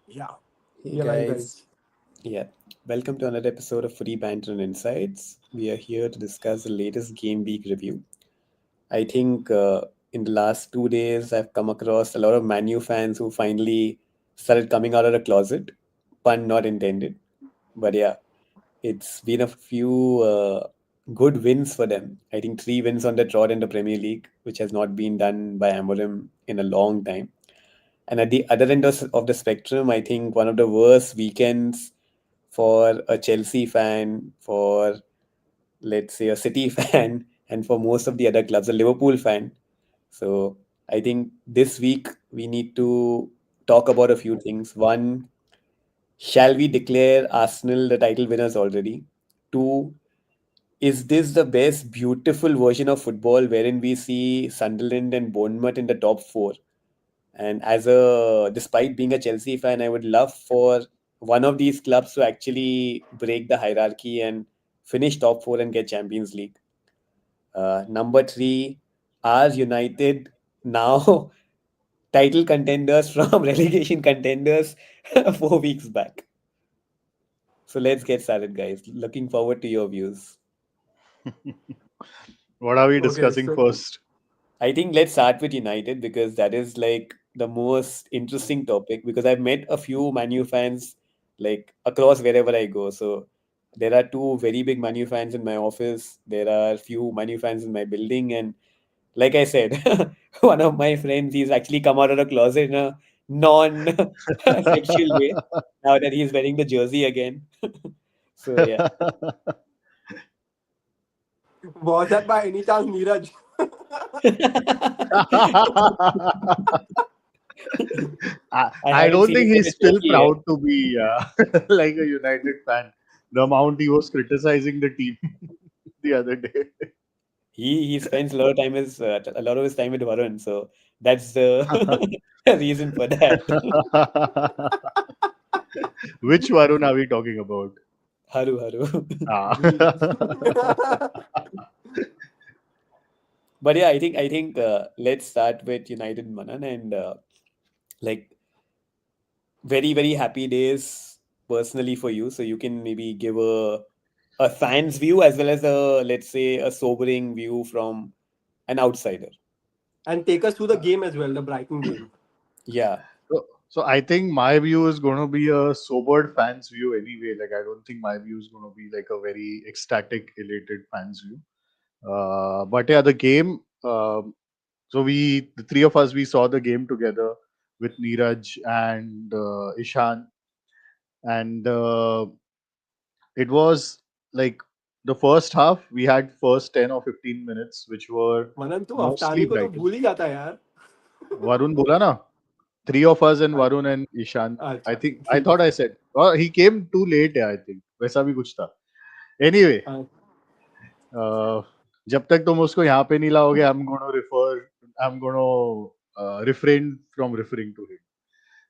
Yeah, Hey we are live, guys, guys. yeah, welcome to another episode of Free Banter and Insights. We are here to discuss the latest game week review. I think in the last 2 days, I've come across a lot of Manu fans who finally started coming out of the closet. Pun not intended, but yeah, it's been a few good wins for them. I think 3 wins on the trot in the Premier League, which has not been done by Amorim in a long time. And at the other end of the spectrum, I think one of the worst weekends for a Chelsea fan, for let's say a City fan, and for most of the other clubs, a Liverpool fan. So I think this week we need to talk about a few things. One, shall we declare Arsenal the title winners already? Two, is this the best beautiful version of football wherein we see Sunderland and Bournemouth in the top four? And despite being a Chelsea fan, I would love for one of these clubs to actually break the hierarchy and finish top four and get Champions League. Number three, are United now title contenders from relegation contenders 4 weeks back? So let's get started, guys. Looking forward to your views. What are we Okay, discussing so first? I think let's start with United because that is like the most interesting topic because I've met a few Manu fans like across wherever I go. So there are two very big Manu fans in my office. There are few Manu fans in my building, and like I said, one of my friends he's actually come out of the closet in a non-sexual way now that he's wearing the jersey again. So yeah. was that by any chance Neeraj? I I haven't don't seen him think with he's a still jersey yet. proud to be like a United fan. The amount he was criticizing the team the other day. He spends a lot of his time with Varun, so that's the reason for that. Which Varun are we talking about? Haru Haru. Ah. Me. But yeah, I think let's start with United Manan and like very happy days personally for you. So you can maybe give a fan's view as well as a let's say a sobering view from an outsider. And take us through the game as well, the Brighton game. Yeah. So I think my view is going to be a sobered fans view anyway. Like I don't think my view is going to be like a very ecstatic, elated fans view. But yeah, the game. So the three of us, we saw the game together with Neeraj and Ishan, and it was like the first half. We had first 10 or 15 minutes, which were मनन तू mostly अफटानी को तो Brighton. भूल ही जाता है यार. Varun bola na, three of us and हाँ, Varun and Ishan. I अच्छा think I ठीक thought I said. He came too late. Yeah, I think वैसा भी कुछ था. Anyway, है. uh, जब तक तुम उसको यहाँ पे नहीं लाओगे, I'm gonna refrain from referring to him.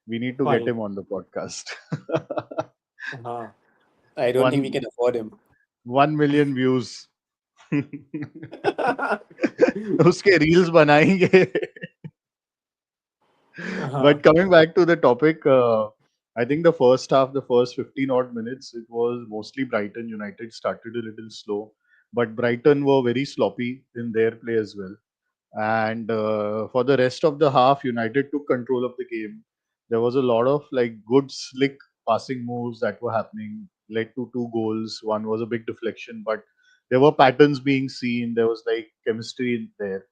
We need to get Fine. him on the podcast. हाँ. I don't think we one can afford him. 1 million views. उसके reels बनाएंगे. हाँ. But coming back to the topic, I think the first half, the first 15 odd minutes, it was mostly Brighton. United started a little slow, but Brighton were very sloppy in their play as well. And for the rest of the half, United took control of the game. There was a lot of like good, slick passing moves that were happening, led to two goals. One was a big deflection, but there were patterns being seen. There was like chemistry in there.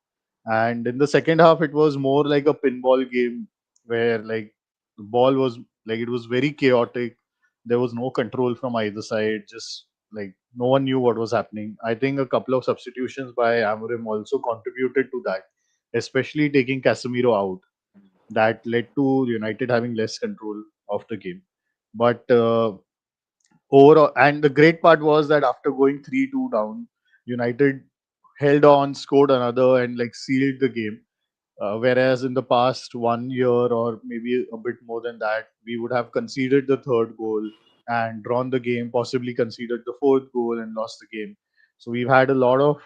And in the second half, it was more like a pinball game where like the ball was like it was very chaotic. There was no control from either side. Just like no one knew what was happening. I think a couple of substitutions by Amorim also contributed to that, especially taking Casemiro out. That led to United having less control of the game. But overall, and the great part was that after going 3-2 down, United held on, scored another, and like sealed the game. Whereas in the past 1 year or maybe a bit more than that, we would have conceded the third goal and drawn the game, possibly conceded the fourth goal and lost the game. So we've had a lot of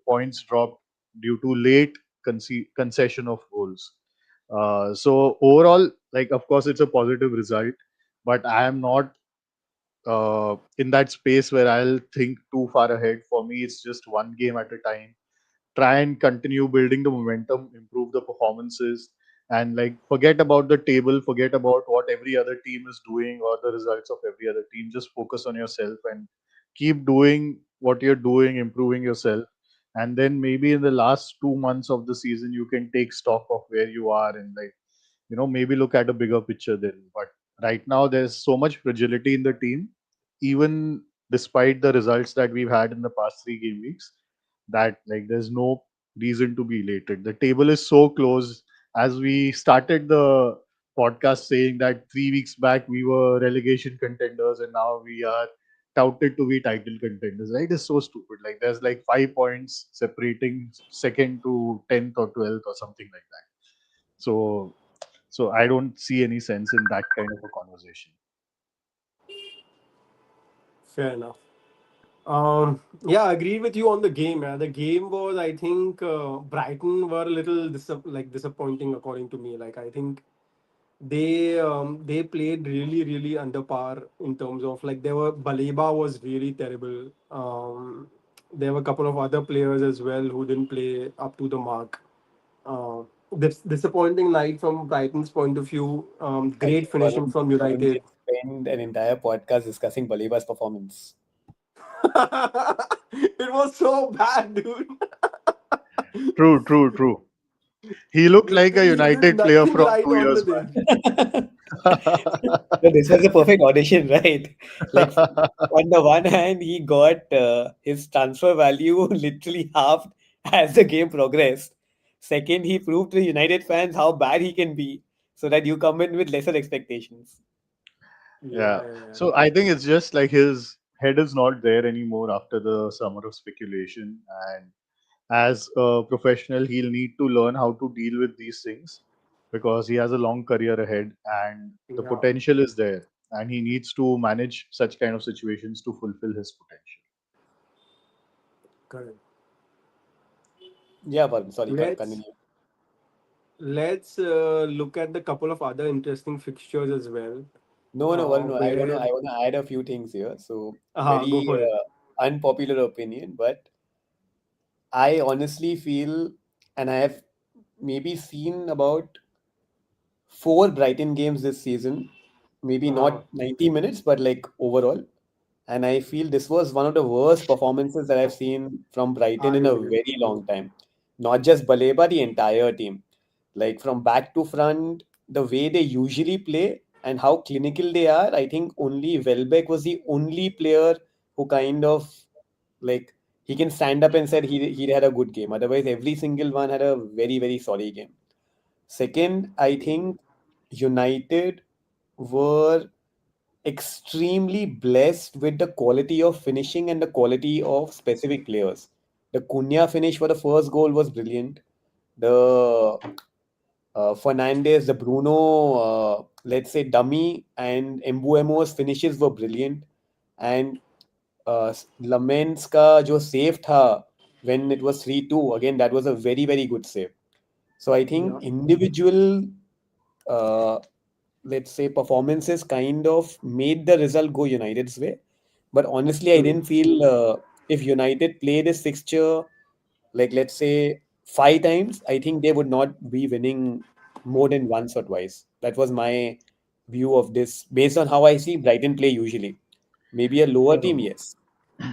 points dropped due to late concession of goals. So overall, like of course it's a positive result, but I am not in that space where I'll think too far ahead. For me, it's just one game at a time. Try and continue building the momentum, improve the performances, and like forget about the table, forget about what every other team is doing or the results of every other team. Just focus on yourself and keep doing what you're doing, improving yourself. And then maybe in the last 2 months of the season, you can take stock of where you are and like maybe look at a bigger picture then. But right now there's so much fragility in the team, even despite the results that we've had in the past 3 game weeks, that like there's no reason to be elated. The table is so close. As we started the podcast saying that 3 weeks back we were relegation contenders and now we are touted to be title contenders, right? It's so stupid. Like there's like 5 points separating second to 10th or 12th or something like that. So I don't see any sense in that kind of a conversation. Fair enough. Yeah, I agree with you on the game. Yeah. The game was, I think, Brighton were a little disappointing according to me. Like, I think they played really under par in terms of, like, there were Baleba was really terrible. There were a couple of other players as well who didn't play up to the mark. Uh, this disappointing night from Brighton's point of view. I Great think finishing from Varun United. can spend an entire podcast discussing Baliba's performance. It was so bad, dude. True, true, true. He looked like a Literally, he did United player nothing from right two on the years day. So this was a perfect audition, right? Like on the one hand, he got his transfer value literally halved as the game progressed. Second, he proved to the United fans how bad he can be, so that you come in with lesser expectations. Yeah. Yeah. So I think it's just like his head is not there anymore after the summer of speculation. And as a professional, he'll need to learn how to deal with these things because he has a long career ahead and the Yeah. potential is there. And he needs to manage such kind of situations to fulfill his potential. Correct. Yeah, Varun, sorry, Let's continue. let's look at the couple of other interesting fixtures as well. No, no, Varun, no, Where I wanna add a few things here. So go very for it. unpopular opinion, but I honestly feel, and I have maybe seen about four Brighton games this season, maybe Uh, not 90 minutes, but like overall. And I feel this was one of the worst performances that I've seen from Brighton I in a agree. very long time. Not just Baleba, the entire team. Like from back to front, the way they usually play and how clinical they are, I think only Welbeck was the only player who kind of like he can stand up and said he had a good game. Otherwise, every single one had a very sorry game. Second, I think United were extremely blessed with the quality of finishing and the quality of specific players. The Cunha finish for the first goal was brilliant. The Fernandez, the Bruno, let's say dummy, and Embuemo's finishes were brilliant. And Lamens का जो save था when it was 3-2, again that was a very good save. So I think Yeah. individual uh, let's say performances kind of made the result go United's way. But honestly, I Hmm. didn't feel if United play this fixture, like let's say 5 times, I think they would not be winning more than once or twice. That was my view of this based on how I see Brighton play usually. Maybe a lower team, No. yes.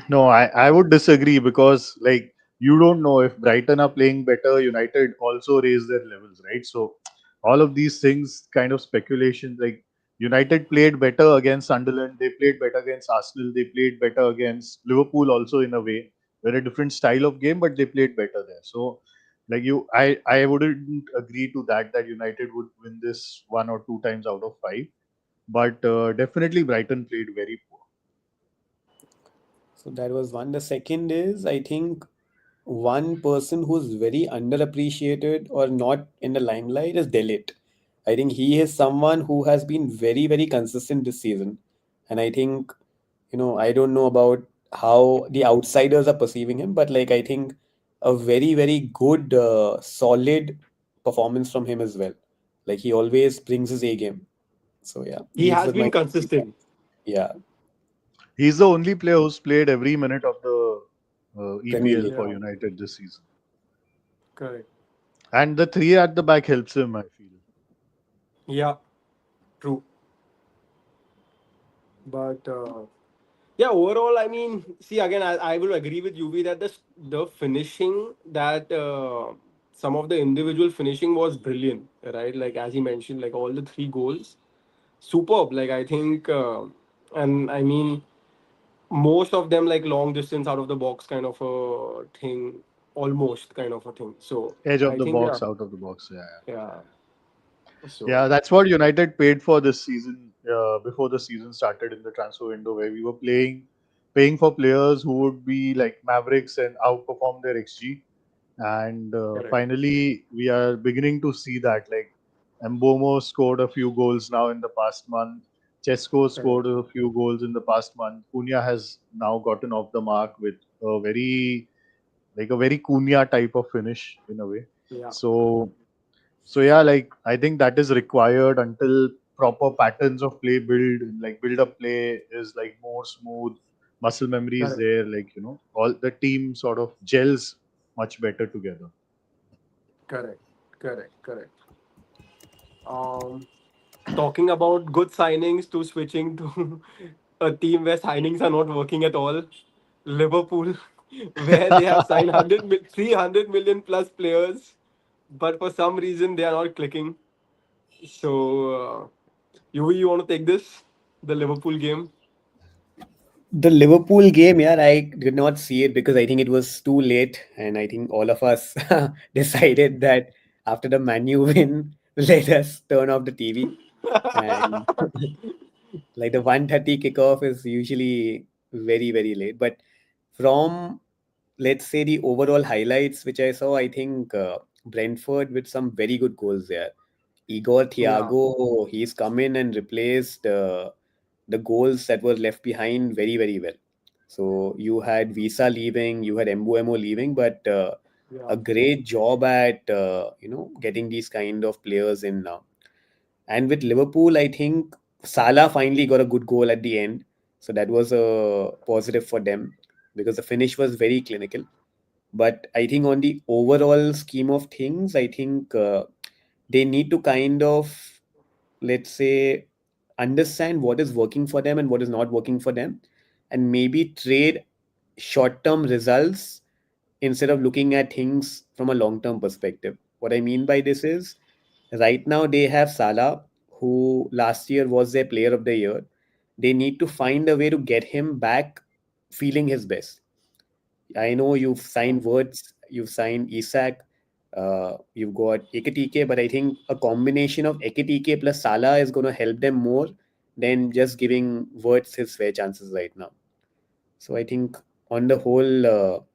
No, I would disagree because like you don't know if Brighton are playing better, United also raise their levels, right? So all of these things kind of speculation like United played better against Sunderland, they played better against Arsenal, they played better against Liverpool also in a way. Very different style of game, but they played better there. So like I wouldn't agree to that United would win this 1 or 2 times out of 5. But definitely Brighton played very poor. So that was one. The second is, I think, one person who's very underappreciated or not in the limelight is Delit. I think he is someone who has been very consistent this season. And I think, I don't know about how the outsiders are perceiving him, but like I think a very good, solid performance from him as well. Like he always brings his A game. So yeah, He Leeds has was my been consistent. yeah He's the only player who's played every minute of the Premier EPL League. for Yeah, United this season. correct. And the three at the back helps him, I feel. Yeah, true. But yeah, overall, I mean, see, again, I will agree with UV that the finishing, that some of the individual finishing was brilliant, right? Like as he mentioned, like all the three goals, superb. Like I think, and I mean, most of them like long distance out of the box kind of a thing, almost kind of a thing. So Edge of I the think, yeah, box, out of the box. Yeah, yeah. yeah. Yeah, So that's what United paid for this season before the season started in the transfer window, where we were paying for players who would be like Mavericks and outperform their XG. And correct, finally, we are beginning to see that. Like Mbomo scored a few goals now in the past month. Chesko correct. scored a few goals in the past month. Cunha has now gotten off the mark with a very Cunha type of finish in a way. Yeah, So yeah, like I think that is required until proper patterns of play build up play is like more smooth, muscle memory is correct, there, like all the team sort of gels much better together. correct, correct, correct. Um, Talking about good signings to switching to a team where signings are not working at all, Liverpool, where they have signed 300 million plus players, but for some reason they are not clicking. So, you want to take this? The Liverpool game? The Liverpool game, yeah, I did not see it because I think it was too late, and I think all of us decided that after the Manu win, let us turn off the TV. And like the 1:30 kickoff is usually very very late. But from, let's say, the overall highlights which I saw, I think Brentford with some very good goals there. Igor Yeah, Thiago, he's come in and replaced the goals that were left behind very, very well. So you had Visa leaving, you had Mbuemo leaving, but yeah, a great job at getting these kind of players in now. And with Liverpool, I think Salah finally got a good goal at the end, so that was a positive for them because the finish was very clinical. But I think on the overall scheme of things, I think they need to kind of, let's say, understand what is working for them and what is not working for them, and maybe trade short term results instead of looking at things from a long term perspective. What I mean by this is, right now they have Salah, who last year was their player of the year. They need to find a way to get him back feeling his best. I know you've signed Words, you've signed Isak, you've got Ekatike, but I think a combination of Ekatike plus Salah is going to help them more than just giving Words his fair chances right now. So I think on the whole,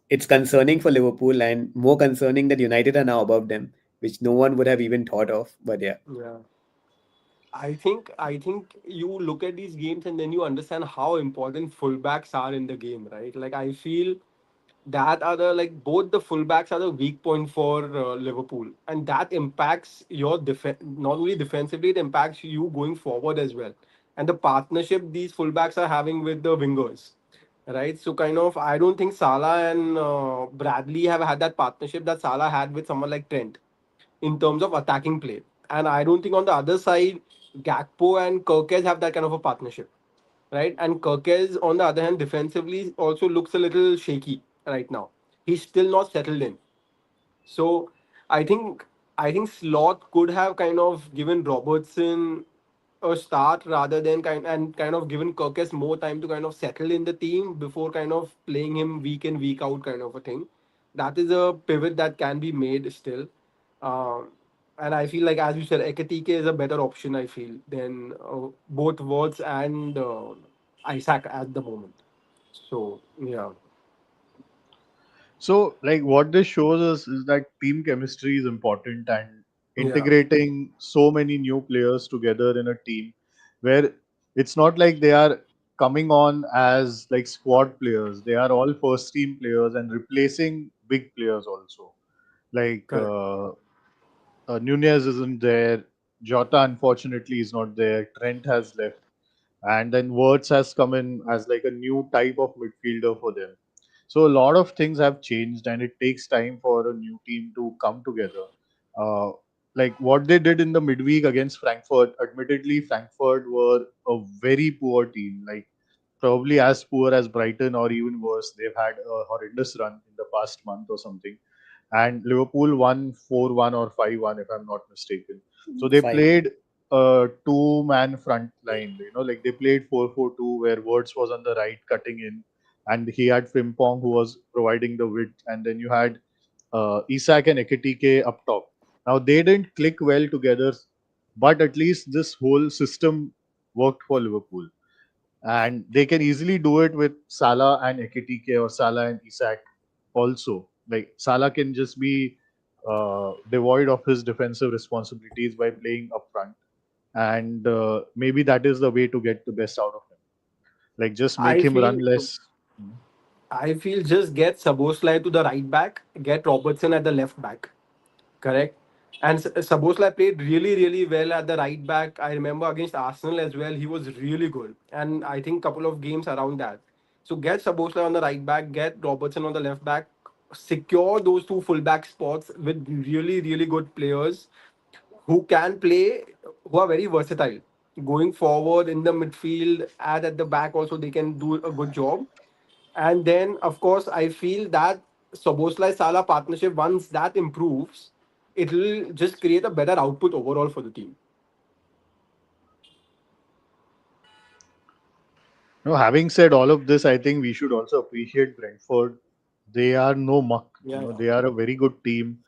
it's concerning for Liverpool and more concerning that United are now above them, which no one would have even thought of. But yeah, yeah. I think you look at these games and then you understand how important fullbacks are in the game, right? Like I feel that are the like both the fullbacks are the weak point for Liverpool, and that impacts your defense. Not only defensively, it impacts you going forward as well. And the partnership these fullbacks are having with the wingers, right? So kind of, I don't think Salah and Bradley have had that partnership that Salah had with someone like Trent in terms of attacking play. And I don't think on the other side, Gakpo and Kirkez have that kind of a partnership, right? And Kirkez, on the other hand, defensively also looks a little shaky right now. He's still not settled in. So I think I think Sloth could have kind of given Robertson a start rather than kind of given Kirkes more time to kind of settle in the team before kind of playing him week in week out kind of a thing. That is a pivot that can be made still. Um, and I feel like, as you said, Ekatike is a better option, I feel, than both Words and Isaac at the moment. So, yeah. So, like, what this shows us is that team chemistry is important, and Yeah, integrating so many new players together in a team where it's not like they are coming on as like squad players, they are all first team players and replacing big players also. Like, correct. Nunez isn't there. Jota unfortunately is not there. Trent has left, and then Wirtz has come in as like a new type of midfielder for them. So a lot of things have changed, and it takes time for a new team to come together. Uh, like what they did in the midweek against Frankfurt. Admittedly, Frankfurt were a very poor team. Like probably as poor as Brighton or even worse. They've had a horrendous run in the past month or something, and Liverpool won 4-1 or 5-1 if I'm not mistaken. So they 5-1. played a two-man front line. Like they played 4-4-2 where Wirtz was on the right cutting in, and he had Frimpong who was providing the width, and then you had Isak and Ekitike up top. Now they didn't click well together, but at least this whole system worked for Liverpool, and they can easily do it with Salah and Ekitike or Salah and Isak also. Like Salah can just be devoid of his defensive responsibilities by playing up front, and maybe that is the way to get the best out of him. Like just make I him run feel less. I feel just get Saboslai to the right back, get Robertson at the left back. Correct. And Saboslai played really, really well at the right back. I remember against Arsenal as well. He was really good. And I think couple of games around that. So get Saboslai on the right back, get Robertson on the left back, secure those two fullback spots with really, really good players who can play, who are very versatile. Going forward in the midfield and at the back also, they can do a good job. And then, of course, I feel that Soboslai Salah partnership, once that improves, it will just create a better output overall for the team. No, having said all of this, I think we should also appreciate Brentford. They are no muck. Yeah, yeah. They are a very good team.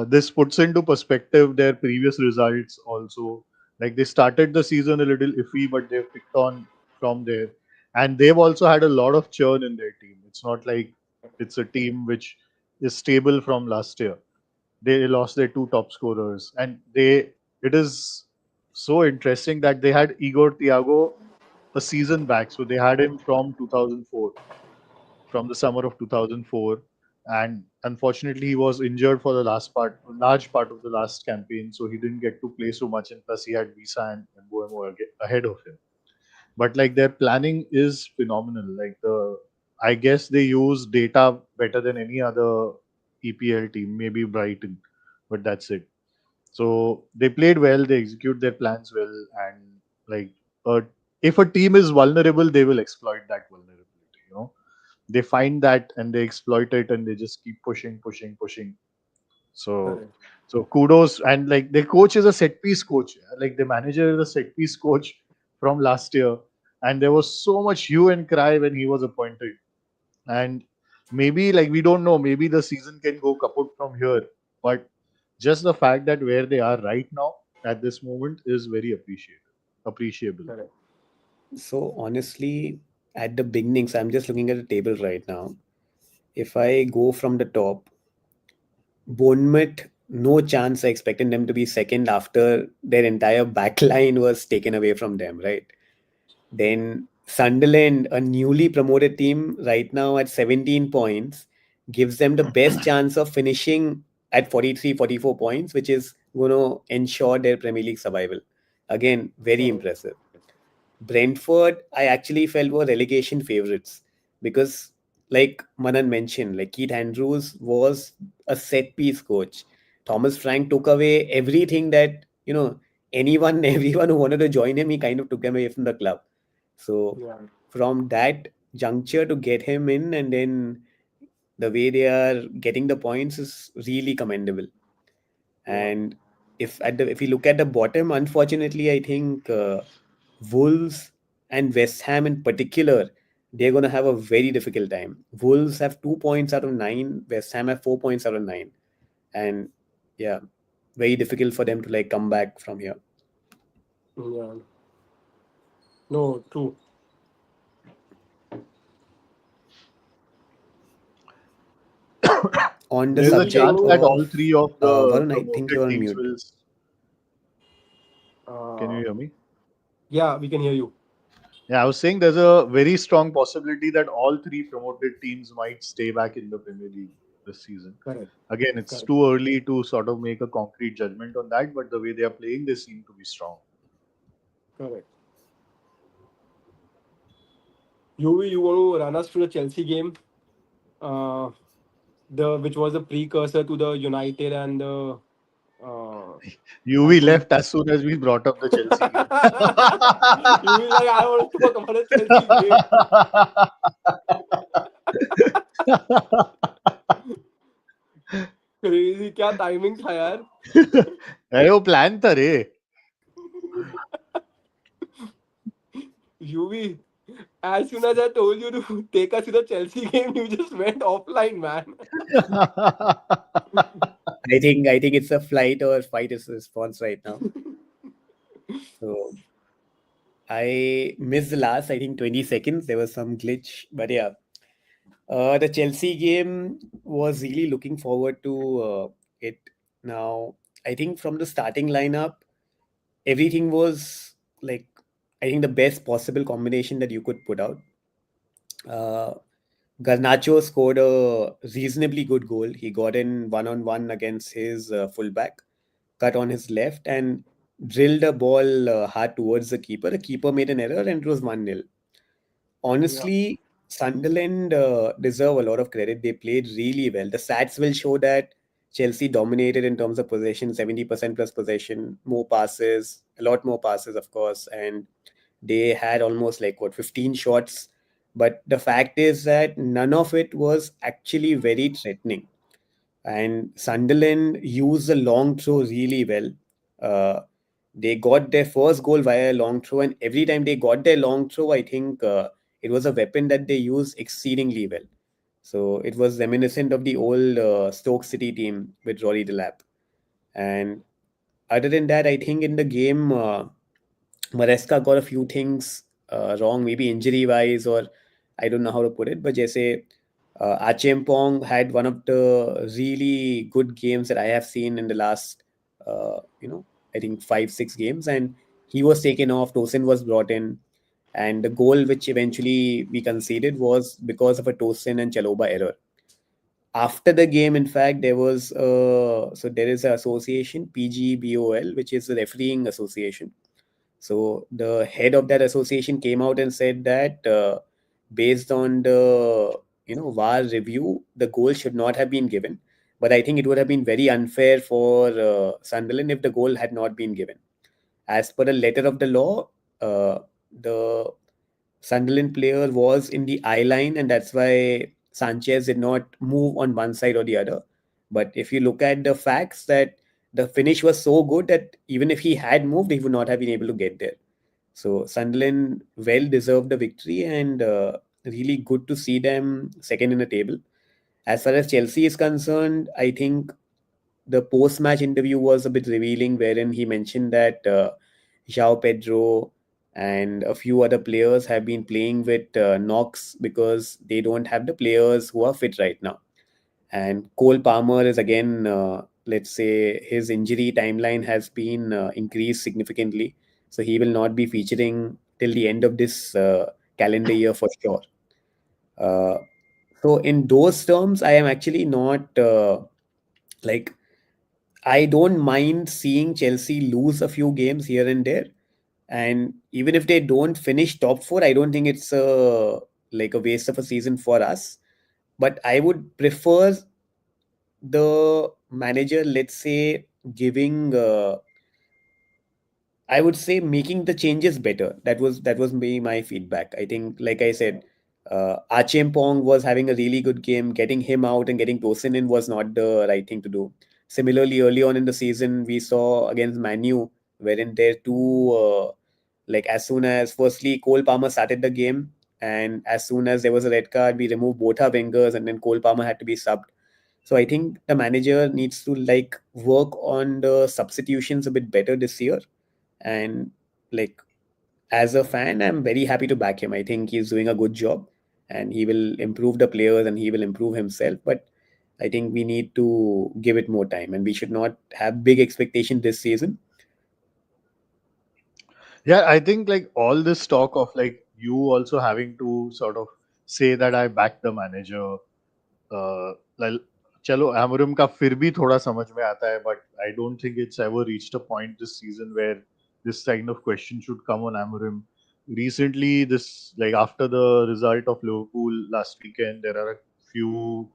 This puts into perspective their previous results also. Like they started the season a little iffy, but they've picked on from there. And they've also had a lot of churn in their team. It's not like it's a team which is stable from last year. They lost their two top scorers. And it is so interesting that they had Igor Thiago a season back. So they had him from 2004, from the summer of 2004, and unfortunately he was injured for the large part of the last campaign, so he didn't get to play so much, and plus he had Visa and Mbuemo ahead of him. But like their planning is phenomenal. Like I guess they use data better than any other EPL team, maybe Brighton, but that's it. So they played well, they execute their plans well, and like uh, if a team is vulnerable, they will exploit that vulnerability. They find that and they exploit it, and they just keep pushing, pushing, pushing. So, Correct. so kudos. And like their coach is a set piece coach. Yeah? Like the manager is a set piece coach from last year, and there was so much hue and cry when he was appointed. And maybe like we don't know, maybe the season can go kaput from here, but just the fact that where they are right now at this moment is very appreciable. Correct. So honestly, at the beginning, so I'm just looking at the table right now. If I go from the top, Bournemouth, no chance I expected them to be second after their entire back line was taken away from them, right? Then Sunderland, a newly promoted team right now at 17 points, gives them the best chance of finishing at 43, 44 points, which is going to ensure their Premier League survival. Again, very Correct. impressive. Brentford, I actually felt were relegation favorites because, like Manan mentioned, like Keith Andrews was a set piece coach. Thomas Frank took away everything that, anyone, everyone who wanted to join him, he kind of took them away from the club. So, Yeah. from that juncture to get him in, and then the way they are getting the points is really commendable. Yeah. And if we look at the bottom, unfortunately, I think Wolves and West Ham in particular, they're going to have a very difficult time. Wolves have 2 points out of nine. West Ham have 4 points out of nine, and yeah, very difficult for them to like come back from here. Yeah. No, true. On the There's a subject chance that So, all of three of the Varun, I think promoted you're on teams mute. will. Can you uh, hear me? yeah, we can hear you. Yeah, I was saying there's a very strong possibility that all three promoted teams might stay back in the Premier League. this season. Correct. Again, it's Correct. too early to sort of make a concrete judgment on that, but the way they are playing, they seem to be strong. Correct. You want to run us through the Chelsea game? Uh, the which was a precursor to the United and the UV Aston. left as soon as we brought up the Chelsea game. You will like I want to talk about the Chelsea game. Crazy क्या timing था यार. अरे वो plan था रे. UV, as soon as I told you to take us to the Chelsea game, you just went offline, man. I think it's a flight or fight response right now. So I missed the last, I think, 20 seconds. There was some glitch, but yeah. The Chelsea game was really looking forward to it. Now, I think from the starting lineup, everything was like, I think the best possible combination that you could put out. Uh, Garnacho scored a reasonably good goal. He got in one-on-one against his fullback, cut on his left, and drilled a ball hard towards the keeper. The keeper made an error, and it was 1-0. Yeah. Honestly, Sunderland deserve a lot of credit. They played really well. The stats will show that Chelsea dominated in terms of possession, 70% plus possession, more passes, a lot more passes, of course, and they had almost like what 15 shots. But the fact is that none of it was actually very threatening. And Sunderland used the long throw really well. Uh, they got their first goal via a long throw, and every time they got their long throw, I think it was a weapon that they used exceedingly well. So it was reminiscent of the old Stoke City team with Rory Delap. And other than that, I think in the game, Maresca got a few things wrong, maybe injury wise, or I don't know how to put it. But Jesse Achempong had one of the really good games that I have seen in the last, I think 5, 6 games, and he was taken off. Tosin was brought in, and the goal which eventually we conceded was because of a Tosin and Chaloba error. After the game, in fact, there is an association PGBOL, which is the refereeing association. So the head of that association came out and said that based on the VAR review, the goal should not have been given. But I think it would have been very unfair for Sunderland if the goal had not been given. As per the letter of the law, the Sunderland player was in the eye line, and that's why Sanchez did not move on one side or the other. But if you look at the facts, that the finish was so good that even if he had moved, he would not have been able to get there. So Sunderland well deserved the victory, and really good to see them second in the table. As far as Chelsea is concerned, I think the post-match interview was a bit revealing, wherein he mentioned that João Pedro and a few other players have been playing with knocks because they don't have the players who are fit right now. And Cole Palmer is again, let's say, his injury timeline has been increased significantly, so he will not be featuring till the end of this calendar year for sure. Uh, so in those terms, I am actually not like I don't mind seeing Chelsea lose a few games here and there. And even if they don't finish top four, I don't think it's like a waste of a season for us. But I would prefer the manager, let's say, giving I would say making the changes better. That was my feedback. I think, like I said, Pong was having a really good game. Getting him out and getting Tosin in was not the right thing to do. Similarly, early on in the season, we saw against Manu, wherein their two, like as soon as firstly Cole Palmer started the game, and as soon as there was a red card, we removed both our wingers, and then Cole Palmer had to be subbed. So I think the manager needs to like work on the substitutions a bit better this year, and like as a fan, I'm very happy to back him. I think he's doing a good job, and he will improve the players and he will improve himself. But I think we need to give it more time, and we should not have big expectations this season. Yeah, I think like all this talk of like you also having to sort of say that I back the manager, like चलो Amorim का फिर भी थोड़ा समझ में आता है, but I don't think it's ever reached a point this season where this kind of question should come on Amorim. Recently, this like after the result of Liverpool last weekend, there are a few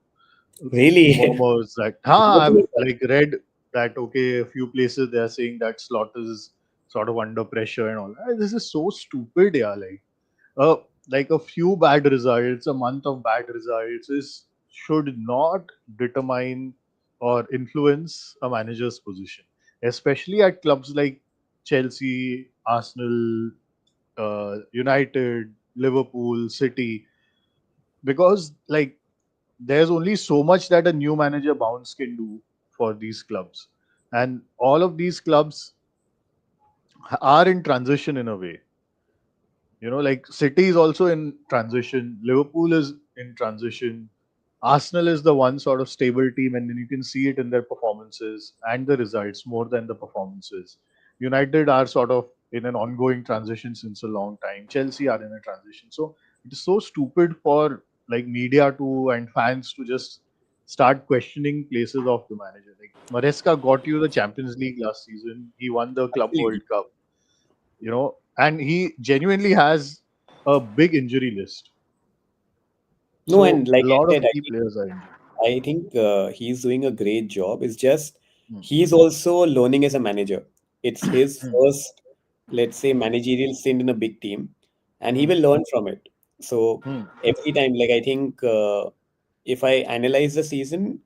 Really? murmurs that I've like read that okay, a few places they are saying that Slot is sort of under pressure and all. This is so stupid, yeah. Uh, like a few bad results, a month of bad results is should not determine or influence a manager's position, especially at clubs like Chelsea, Arsenal, United, Liverpool, City, because like there's only so much that a new manager bounce can do for these clubs, and all of these clubs are in transition in a way. Like City is also in transition, Liverpool is in transition, Arsenal is the one sort of stable team, and then you can see it in their performances and the results more than the performances. United are sort of in an ongoing transition since a long time. Chelsea are in a transition. So it is so stupid for like media to and fans to just start questioning places of the manager. Like Maresca got you the Champions League last season. He won the Club World Absolutely. Cup, and he genuinely has a big injury list. No, So and like a I lot of said, key players are injured. I think he's doing a great job. It's just Hmm. he's also learning as a manager. It's his Hmm. first, let's say, managerial stint in a big team, and he Hmm. will learn from it. So Hmm. every time, like I think, if I analyze the season,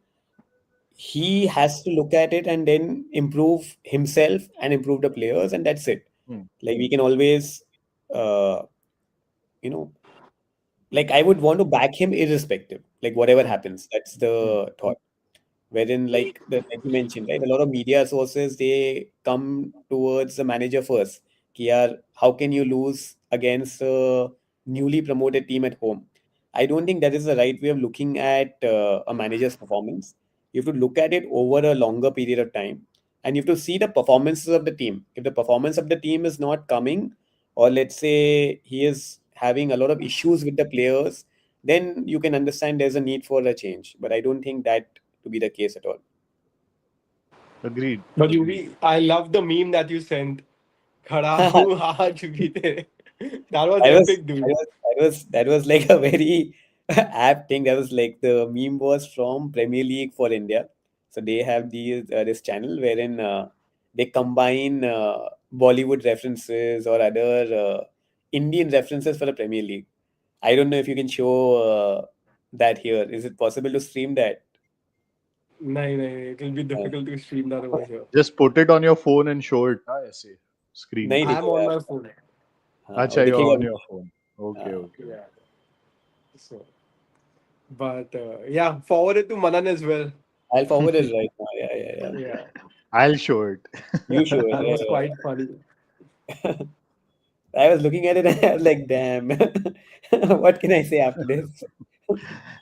he has to look at it and then improve himself and improve the players, and that's it. Hmm. Like we can always, uh, you know, like I would want to back him irrespective, like whatever Hmm. happens. That's Hmm. the thought. Wherein like you mentioned, right, a lot of media sources they come towards the manager first. Ki yaar, how can you lose against a newly promoted team at home? I don't think that is the right way of looking at a manager's performance. You have to look at it over a longer period of time, and you have to see the performances of the team. If the performance of the team is not coming, or let's say he is having a lot of issues with the players, then you can understand there's a need for a change. But I don't think that to be the case at all. Agreed. But Agreed. I love the meme that you sent. खड़ा that हूँ आज भी तेरे. That was was epic, dude. that was like a very apt thing. That was like the meme was from Premier League for India. So they have this channel wherein they combine Bollywood references or other Indian references for the Premier League. I don't know if you can show that here. Is it possible to stream that? नहीं नहीं, it will be Uh, difficult to stream that over here. Just put it on your phone and show it. ऐसे screen नहीं पे. I am on दिखेगा. my phone. हाँ, वो अच्छा, you're दिखेगा on भी your नहीं. phone. Okay, हाँ. okay, Yeah. okay. So, but yeah, forward it to Manan as well. I'll forward it right now. Yeah, yeah, yeah. Yeah, I'll show it. You should. that Yeah, was quite funny. yeah. I was looking at it and I was like, damn. What can I say after this?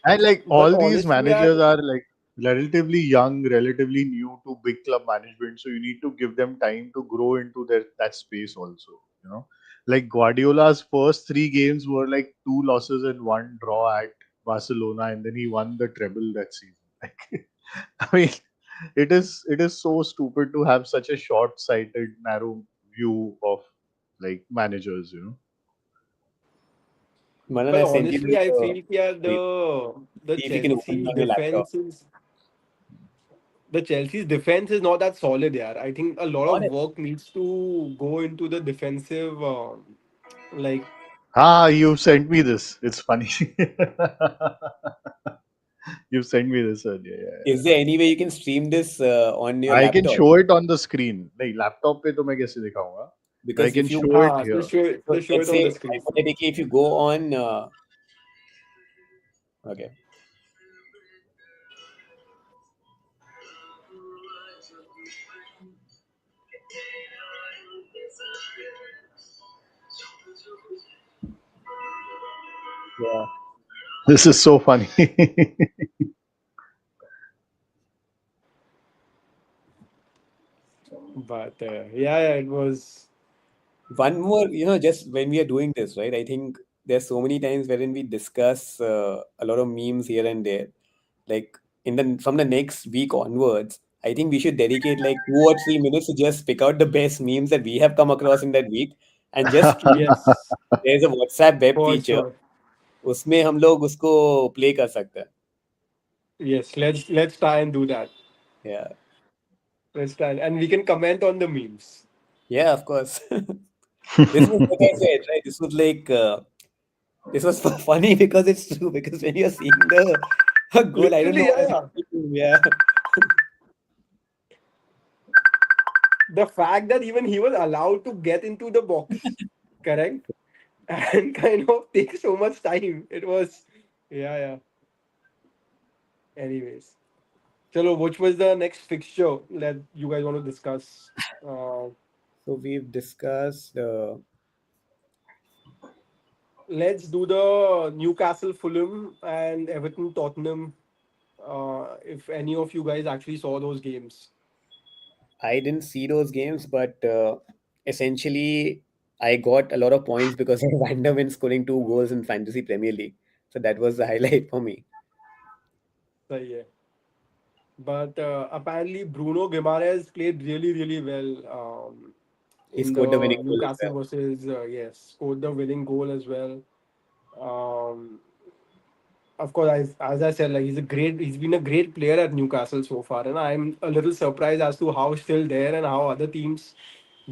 And like But all these honestly, yeah, managers are like relatively young, relatively new to big club management, so you need to give them time to grow into their that space also. Like Guardiola's first three games were like two losses and one draw at Barcelona, and then he won the treble that season. Like, I mean, it is so stupid to have such a short-sighted, narrow view of like managers. Manan, but I sent you honestly, I the. feel yeah, Wait, the see if you can open it Chelsea on your laptop. defense is the Chelsea's defense is not that solid. Yeah, I think a lot of Honest. work needs to go into the defensive. Like You sent me this. It's funny. You sent me this earlier. Yeah. Is there any way you can stream this on your I can laptop? show it on the screen. नहीं laptop पे तो मैं कैसे दिखाऊंगा? But I Because can if you, show it here. so just show let's it on say the screen. hypothetically, if you go on, okay, yeah, This is so funny. But yeah, it was. one more, just when we are doing this, right? I think there's so many times wherein we discuss a lot of memes here and there. Like in the from the next week onwards, I think we should dedicate like 2 or 3 minutes to just pick out the best memes that we have come across in that week and just tweet. Yes, There's a WhatsApp web for feature. sure. उसमें हम लोग उसको play कर सकते हैं. Yes, let's try and do that. Yeah. Let's try and we can comment on the memes. Yeah, of course. This was like I said, right? This was like this was funny because it's true. Because when you're seeing the goal, I don't know Literally, what yeah, is yeah. happening. Yeah, The fact that even he was allowed to get into the box, correct, and kind of take so much time. It was, yeah, yeah. Anyways, chalo, which was the next fixture that you guys want to discuss? Uh, so we've discussed. let's do the Newcastle Fulham and Everton Tottenham. If any of you guys actually saw those games. I didn't see those games, but essentially, I got a lot of points because of Van der Ven scoring 2 goals in Fantasy Premier League. So that was the highlight for me. सही है. But apparently Bruno Guimaraes played really, really well He in scored the the winning goal as Newcastle well. versus yes, scored the winning goal as well. Um, of course, as I said, like he's been a great player at Newcastle so far, and I'm a little surprised as to how still there and how other teams,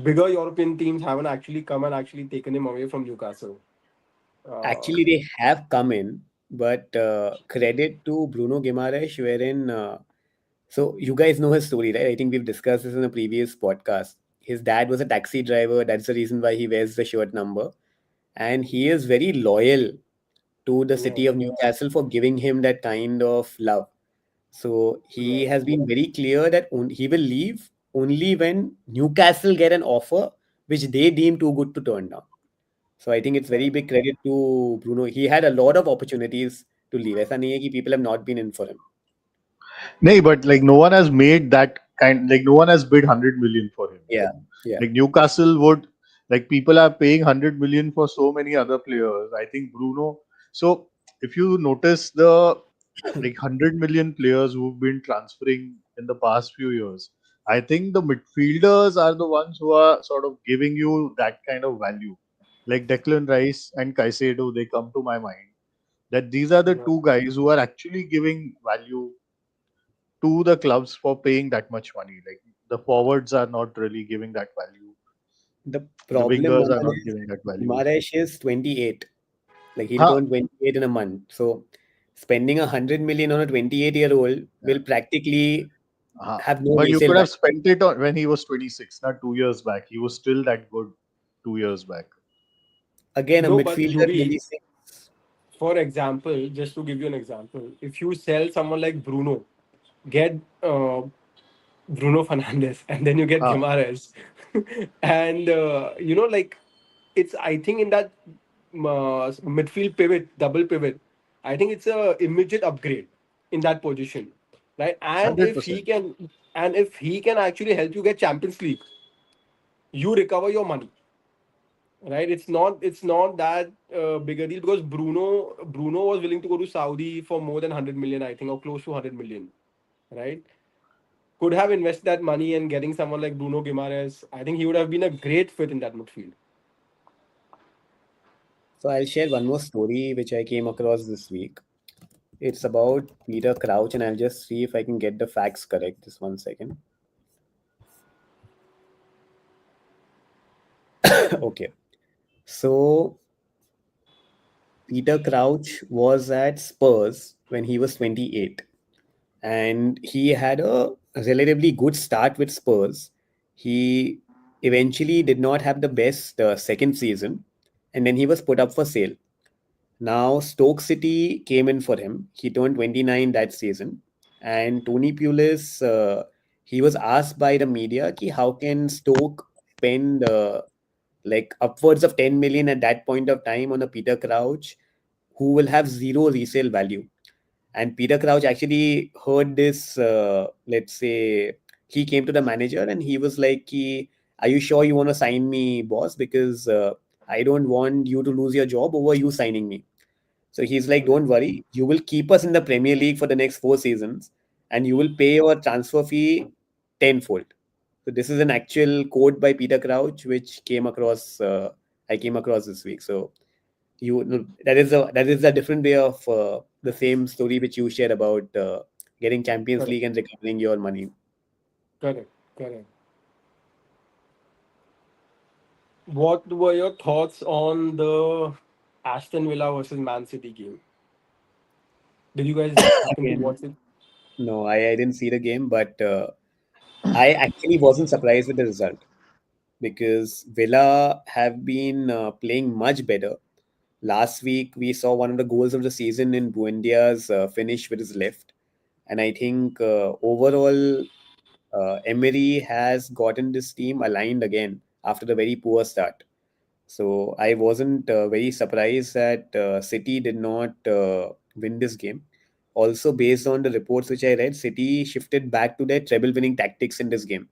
bigger European teams, haven't actually come and actually taken him away from Newcastle. Uh, Actually, they have come in, but credit to Bruno Guimaraes, wherein so you guys know his story, right? I think we've discussed this in a previous podcast. His dad was a taxi driver. That's the reason why he wears the shirt number, and he is very loyal to the yeah, city of Newcastle for giving him that kind of love. So he yeah, has been very clear that he will leave only when Newcastle get an offer which they deem too good to turn down. So I think it's very correct. big credit to Bruno. He had a lot of opportunities to leave. ऐसा नहीं है कि people have not been in for him. No, but like no one has made that kind. Like no one has bid 100 million for him. Yeah, yeah. Like Newcastle would, like people are paying 100 million for so many other players. I think Bruno. So if you notice the like 100 million players who've been transferring in the past few years, I think the midfielders are the ones who are sort of giving you that kind of value. Like Declan Rice and Caicedo, they come to my mind. That these are the Yeah, two guys who are actually giving value to the clubs for paying that much money. Like the forwards are not really giving that value. The The problem, wingers are Manan, not is giving that value. Guimaraes is 28. Like he'll Huh, turn 28 in a month. So spending 100 million on a 28-year-old will practically have no but you resale could have value. spent it on when he was 26, not 2 years back. He was still that good 2 years back. Again, a no, but midfielder Yubi, 26. for example, just to give you an example, if you sell someone like Bruno, get Bruno Fernandes, and then you get Ah, Gimares, and like it's I think in that midfield pivot, double pivot, I think it's a immediate upgrade in that position, right? hundred percent. And if he can actually help you get Champions League, you recover your money, right? It's not that big a deal because Bruno was willing to go to Saudi for more than 100 million, I think, or close to 100 million, right? Could have invested that money and getting someone like Bruno Guimaraes. I think he would have been a great fit in that midfield. So I'll share one more story which I came across this week. It's about Peter Crouch, and I'll just see if I can get the facts correct. Just 1 second. Okay. So Peter Crouch was at Spurs when he was 28, and he had a relatively good start with Spurs. He eventually did not have the best second season, and then he was put up for sale. Now Stoke City came in for him. He turned 29 that season, and Tony Pulis, he was asked by the media, ki how can Stoke spend like upwards of 10 million at that point of time on a Peter Crouch who will have zero resale value. And Peter Crouch actually heard this, let's say, he came to the manager and he was like, are you sure you want to sign me, boss? Because I don't want you to lose your job over you signing me. So he's like, don't Correct. worry, you will keep us in the Premier League for the next 4 seasons. and you will pay your transfer fee tenfold. So this is an actual quote by Peter Crouch, which came across I came across this week. So that is a different way of the same story which you shared about getting Champions Correct. League and recovering your money. Correct. Correct. What were your thoughts on the Aston Villa versus Man City game? Did you guys happen to Again, watch it? no, I didn't see the game, but I actually wasn't surprised with the result because Villa have been playing much better. Last week, we saw one of the goals of the season in Buendia's finish with his left. And I think overall, Emery has gotten this team aligned again after the very poor start. So I wasn't very surprised that City did not win this game. Also, based on the reports which I read, City shifted back to their treble winning tactics in this game.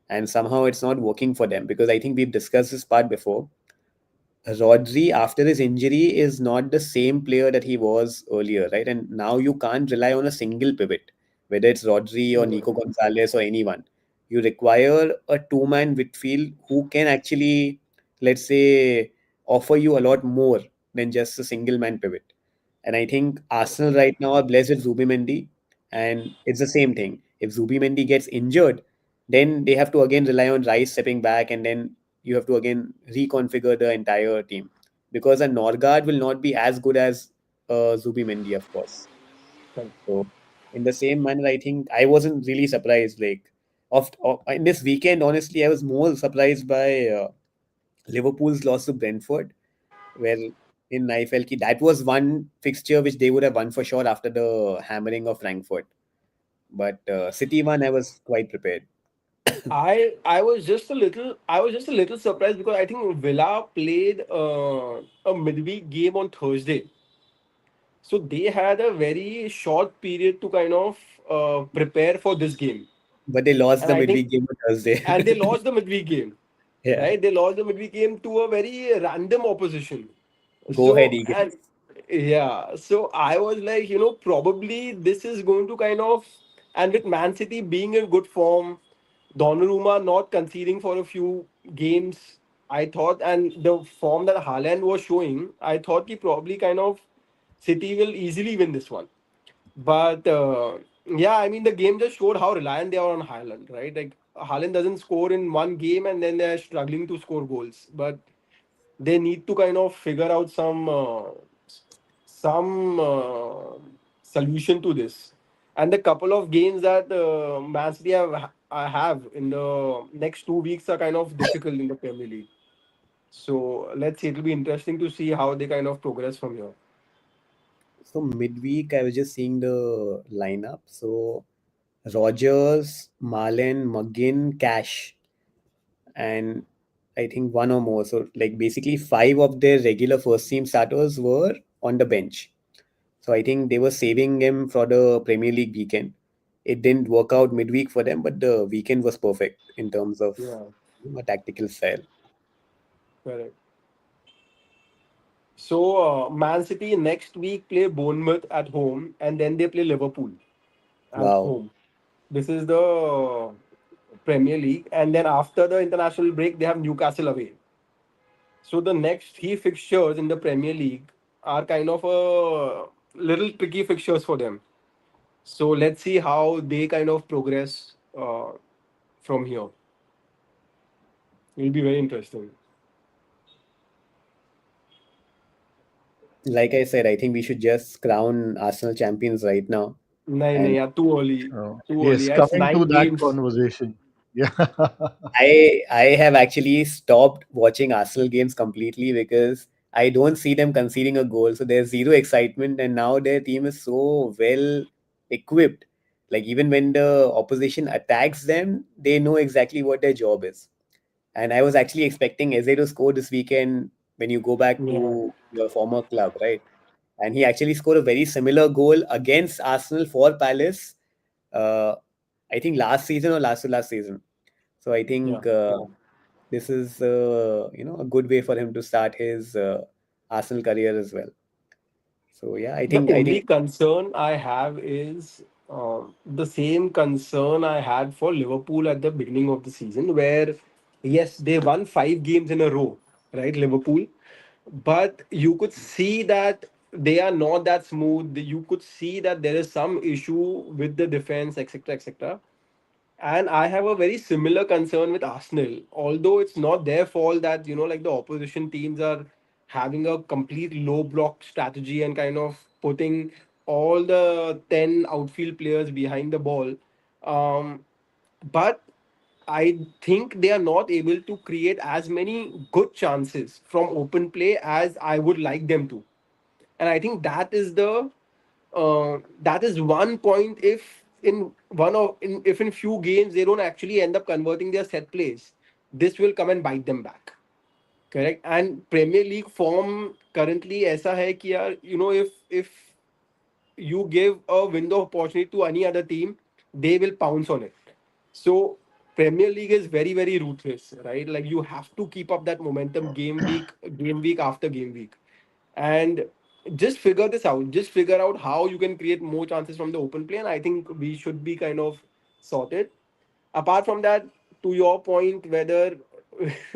And somehow it's not working for them because I think we've discussed this part before. Rodri, after his injury, is not the same player that he was earlier, right? And now you can't rely on a single pivot, whether it's Rodri or Correct. Nico Gonzalez or anyone. You require a two-man midfield who can actually, let's say, offer you a lot more than just a single-man pivot. And I think Arsenal right now are blessed with Zubimendi, and it's the same thing. If Zubimendi gets injured, then they have to again rely on Rice stepping back, and then you have to again reconfigure the entire team because a Norgard will not be as good as Zubimendi, of course. Correct. So, in the same manner, I think I wasn't really surprised. Like, of in this weekend, honestly, I was more surprised by Liverpool's loss to Brentford, where in I felt that was one fixture which they would have won for sure after the hammering of Frankfurt. But City one, I was quite prepared. I was just a little surprised because I think Villa played a midweek game on Thursday, so they had a very short period to kind of prepare for this game, But they lost and the I think midweek game on Thursday. and they lost the midweek game, Yeah. right? They lost the midweek game to a very random opposition. Go ahead, So Eagles. and yeah, so I was like, probably this is going to kind of, and with Man City being in good form, Donnarumma not conceding for a few games, I thought, and the form that Haaland was showing, I thought he probably kind of City will easily win this one. But yeah, I mean, the game just showed how reliant they are on Haaland, right? Like Haaland doesn't score in one game and then they're struggling to score goals. But they need to kind of figure out some solution to this. And the couple of games that Man City have in the next 2 weeks are kind of difficult in the Premier League. So let's see. It'll be interesting to see how they kind of progress from here. So midweek, I was just seeing the lineup. So Rogers, Marlin, McGinn, Cash, and I think one or more. So like basically five of their regular first team starters were on the bench. So I think they were saving him for the Premier League weekend. It didn't work out midweek for them, but the weekend was perfect in terms of Yeah, a tactical style. correct. So Man City next week play Bournemouth at home, and then they play Liverpool at Wow. home. This is the Premier League, and then after the international break, they have Newcastle away. So the next three fixtures in the Premier League are kind of a little tricky fixtures for them. So let's see how they kind of progress from here. It'll be very interesting. Like I said, I think we should just crown Arsenal champions right now. No, no, And yeah, too early. Too early. Yes, It's coming to nine that games. conversation. Yeah. I have actually stopped watching Arsenal games completely because I don't see them conceding a goal. So there's zero excitement, and now their team is so well equipped. Like even when the opposition attacks them, they know exactly what their job is. And I was actually expecting Eze to score this weekend when you go back Yeah, to your former club, right? And he actually scored a very similar goal against Arsenal for Palace. Uh, I think last season or last to last season. So I yeah. think this is a good way for him to start his Arsenal career as well. So yeah, I The think only concern I have is The same concern I had for Liverpool at the beginning of the season, where yes, they won 5 games in a row, right? Liverpool, but you could see that they are not that smooth. You could see that there is some issue with the defense, etc., etc. And I have a very similar concern with Arsenal. Although it's not their fault that, like the opposition teams are having a complete low block strategy and kind of putting all the 10 outfield players behind the ball. Um, but I think they are not able to create as many good chances from open play as I would like them to. And I think that is one point. If if in few games they don't actually end up converting their set plays, this will come and bite them back. Correct. And Premier League form currently ऐसा है कि यार, if you give a window of opportunity to any other team, they will pounce on it. So Premier League is very, very ruthless, right? Like you have to keep up that momentum game week after game week, and just figure this out. Just figure out how you can create more chances from the open play, and I think we should be kind of sorted. Apart from that, to your point, whether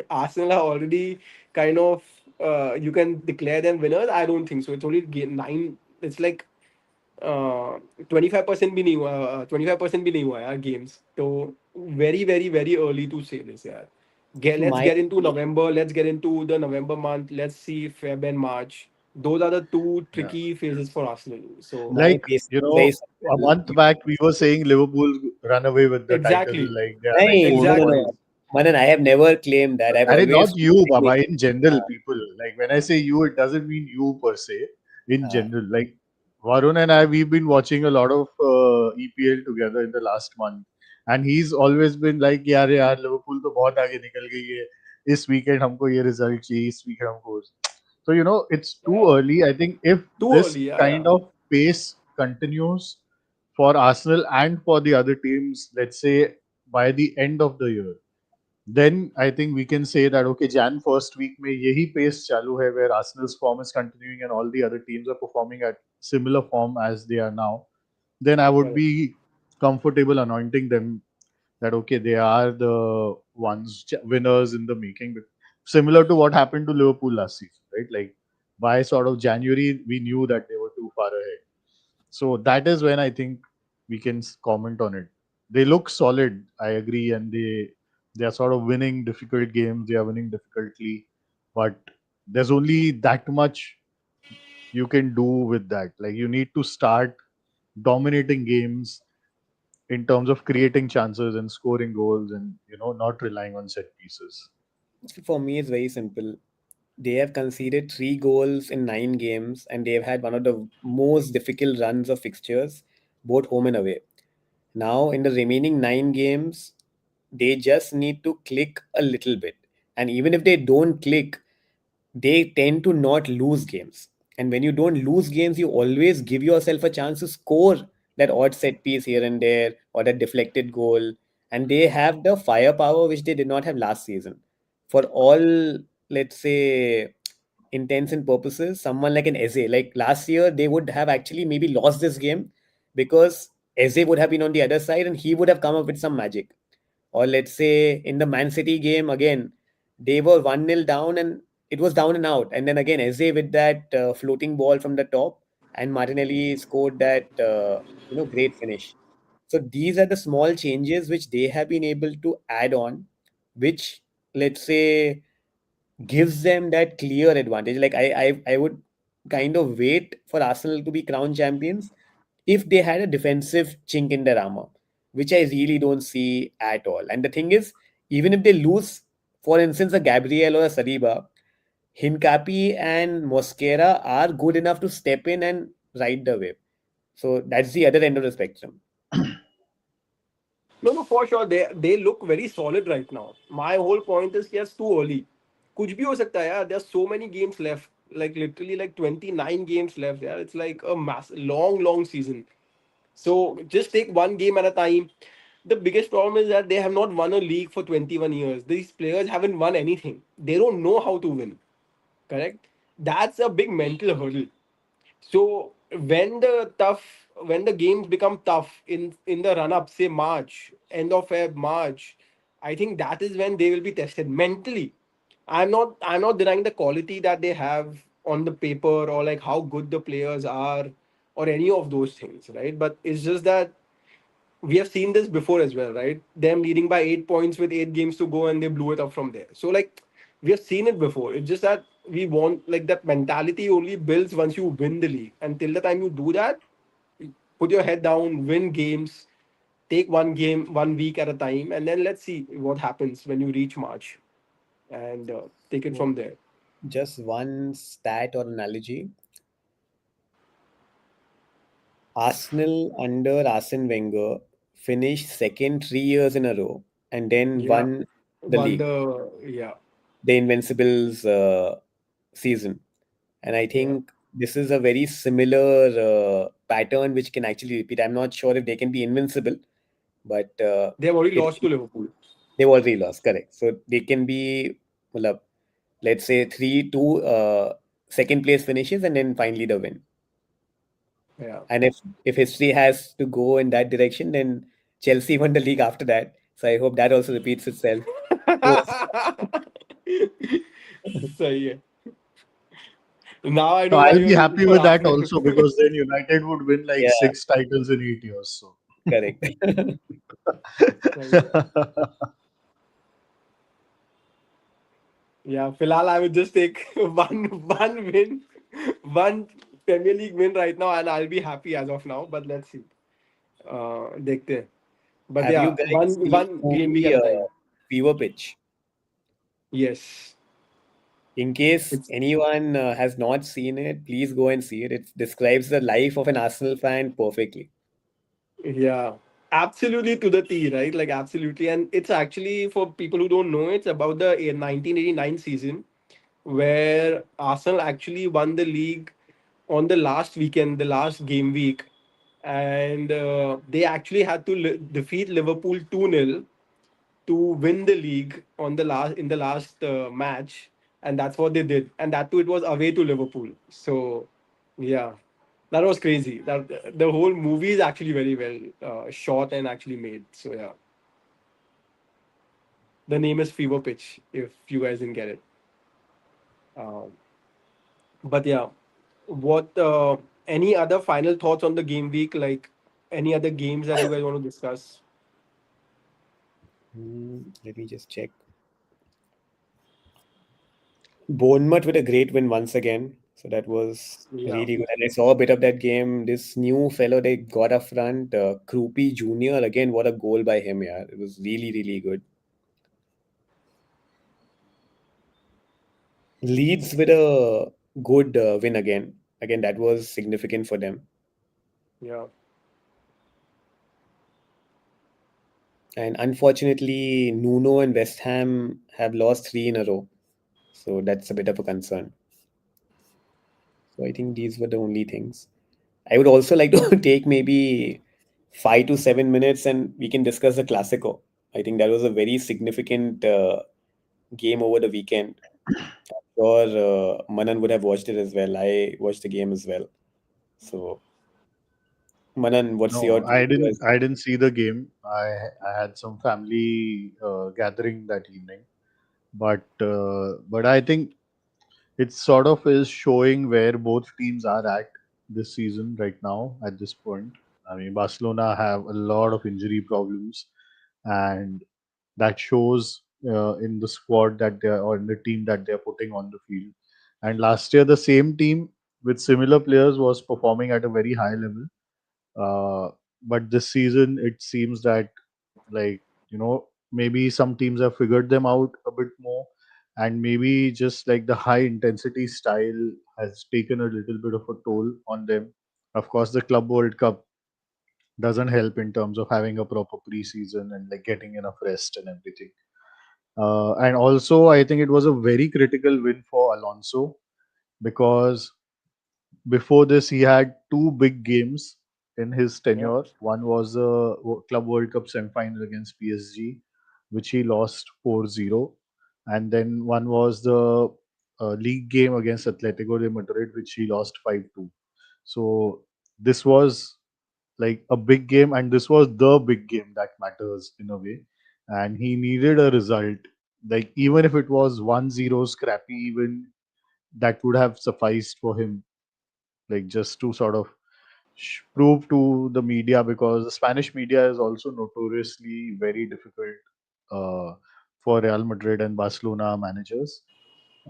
Arsenal are already kind of you can declare them winners, I don't think so. It's only game nine. It's like 25% भी नहीं हुआ, 25% भी नहीं हुआ यार games. तो very, very, very early to say this यार. So Let's my get into November. Let's get into the November month. Let's see Feb and March. Those are the two Yeah. tricky phases for Arsenal. So my Like, base is very a simple. month back we were saying Liverpool run away with the title, exactly, like they are like Hey, four no, no, exactly. no. points. Manan, I have never claimed that. I've I always not you, maintained. Baba. In general, Uh, people, like when I say you, it doesn't mean you per se. In uh, general, like Varun and I, we've been watching a lot of EPL together in the last month, and he's always been like, "यार यार, Liverpool तो बहुत आगे निकल गई है. इस weekend हमको ये result चाहिए. इस weekend हमको." So it's too Yeah. early. I think if Too this early. Yeah, kind yeah. of pace continues for Arsenal and for the other teams, let's say by the end of the year, then I think we can say that okay, Jan first week में यही pace चालू है where Arsenal's form is continuing and all the other teams are performing at similar form as they are now. Then I would Correct. be comfortable anointing them that okay, they are the ones winners in the making. Similar to what happened to Liverpool last season, right? Like by sort of January, we knew that they were too far ahead. So that is when I think we can comment on it. They look solid, I agree, and they are sort of winning difficult games. They are winning difficultly, but there's only that much you can do with that. Like you need to start dominating games in terms of creating chances and scoring goals, and not relying on set pieces. for me, it's very simple. They have conceded 3 goals in 9 games, and they've had one of the most difficult runs of fixtures, both home and away. Now, in the remaining 9 games, they just need to click a little bit. And even if they don't click, they tend to not lose games. And when you don't lose games, you always give yourself a chance to score that odd set piece here and there or that deflected goal. And they have the firepower which they did not have last season. For all, let's say, intents and purposes, someone like an Eze, like last year, they would have actually maybe lost this game because Eze would have been on the other side and he would have come up with some magic. Or let's say in the Man City game again, they were 1-0 down and it was down and out. And then again, Eze with that floating ball from the top, and Martinelli scored that great finish. So these are the small changes which they have been able to add on, which let's say gives them that clear advantage. Like I would kind of wait for Arsenal to be crowned champions if they had a defensive chink in their armor, which I really don't see at all. And the thing is, even if they lose, for instance, a Gabriel or a Saliba, Hincapi and Mosquera are good enough to step in and ride the wave. So that's the other end of the spectrum. No, no, for sure. They look very solid right now. My whole point is yes, too early. कुछ भी हो सकता है यार. There's so many games left. Like literally like 29 games left. Yeah, it's like a long, long season. So just take one game at a time. The biggest problem is that they have not won a league for 21 years. These players haven't won anything. They don't know how to win. Correct? That's a big mental hurdle. So when the tough when the games become tough in the run up, say March, end of Feb, March, I think that is when they will be tested mentally. I'm not denying the quality that they have on the paper, or like how good the players are, or any of those things, right? But it's just that we have seen this before as well, right? Them leading by 8 points with 8 games to go, and they blew it up from there. So like we have seen it before. It's just that we want, like, that mentality only builds once you win the league. Until the time you do that, put your head down, win games, take one game, 1 week at a time, and then let's see what happens when you reach March, and take it So from there. just one stat or analogy. Arsenal under Arsene Wenger finished second 3 years in a row and then Yeah, won the league, wonder. Yeah, the Invincibles season. And I yeah. think this is a very similar pattern which can actually repeat. I'm not sure if they can be invincible, but They have already it lost to Liverpool. they've already lost, correct. So they can be, well, let's say 3-2 second place finishes and then finally the win. Yeah. And if history has to go in that direction, then Chelsea won the league after that. So I hope that also repeats itself. Post. सही है. Now I No, know why I'll be you're rooting happy for with that Arsenal. also because then United would win like Yeah, six titles in 8 years. So. correct. सही है. Yeah, फिलहाल I would just take one win, one Premier League win right now, and I'll be happy as of now. But let's see. देखते हैं. But Have you yeah, guys seen one the game week movie at a time. Fever Pitch? Yes. In case It's anyone has not seen it, please go and see it. It describes the life of an Arsenal fan perfectly. Yeah, absolutely to the T, right? Like absolutely, and it's actually, for people who don't know, it's about the 1989 season where Arsenal actually won the league on the last weekend, the last game week, and they actually had to defeat Liverpool 2-0 to win the league on the last in the last match, and that's what they did. And that too, it was away to Liverpool. So, yeah, that was crazy. That the whole movie is actually very well shot and actually made. So yeah, the name is Fever Pitch. If you guys didn't get it, um, but yeah, what? Any other final thoughts on the game week? Like any other games that you guys want to discuss? Let me just check. Bournemouth with a great win once again. So that was Yeah, really good. And I saw a bit of that game. This new fellow they got up front, Krupi Jr. Again, what a goal by him, yeah. It was really, really good. Leeds with a good win again. Again, that was significant for them. yeah, And unfortunately, Nuno and West Ham have lost three in a row. So that's a bit of a concern. So I think these were the only things. I would also like to take maybe 5 to 7 minutes and we can discuss the Clasico. I think that was a very significant game over the weekend. I'm sure Manan would have watched it as well. I watched the game as well. So, Manan, what's your No, take as I didn't see the game. I had some family gathering that evening, but I think it sort of is showing where both teams are at this season right now at this point. I mean, Barcelona have a lot of injury problems, and that shows in the squad that they are, or in the team that they are putting on the field. And last year, the same team with similar players was performing at a very high level. But this season, it seems that, like, maybe some teams have figured them out a bit more, and maybe just like the high intensity style has taken a little bit of a toll on them. Of course, the Club World Cup doesn't help in terms of having a proper preseason and like getting enough rest and everything. And also, I think it was a very critical win for Alonso because before this, he had two big games in his yeah, tenure. One was the Club World Cup semi-final against PSG, which he lost 4-0, and then one was the league game against Atletico de Madrid, which he lost 5-2. So this was like a big game, and this was the big game that matters in a way. And he needed a result. Like even if it was 1-0 scrappy, even that would have sufficed for him. Like just to sort of prove to the media, because the Spanish media is also notoriously very difficult uh, for Real Madrid and Barcelona managers.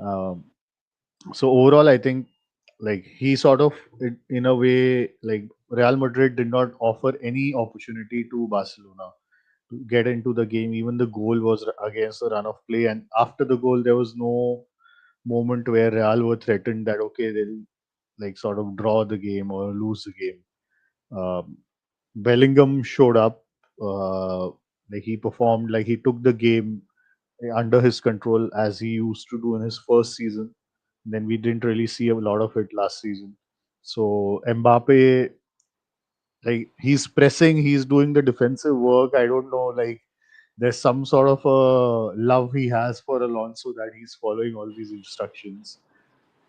Um, so overall, I think like he sort of in a way, like Real Madrid did not offer any opportunity to Barcelona to get into the game. Even the goal was against the run of play, and after the goal, there was no moment where Real were threatened that okay, they'll like sort of draw the game or lose the game. Um, Bellingham showed up. Uh, like he performed, like he took the game under his control as he used to do in his first season. Then we didn't really see a lot of it last season. So Mbappe, like he's pressing, he's doing the defensive work. I don't know, like there's some sort of a love he has for Alonso that he's following all these instructions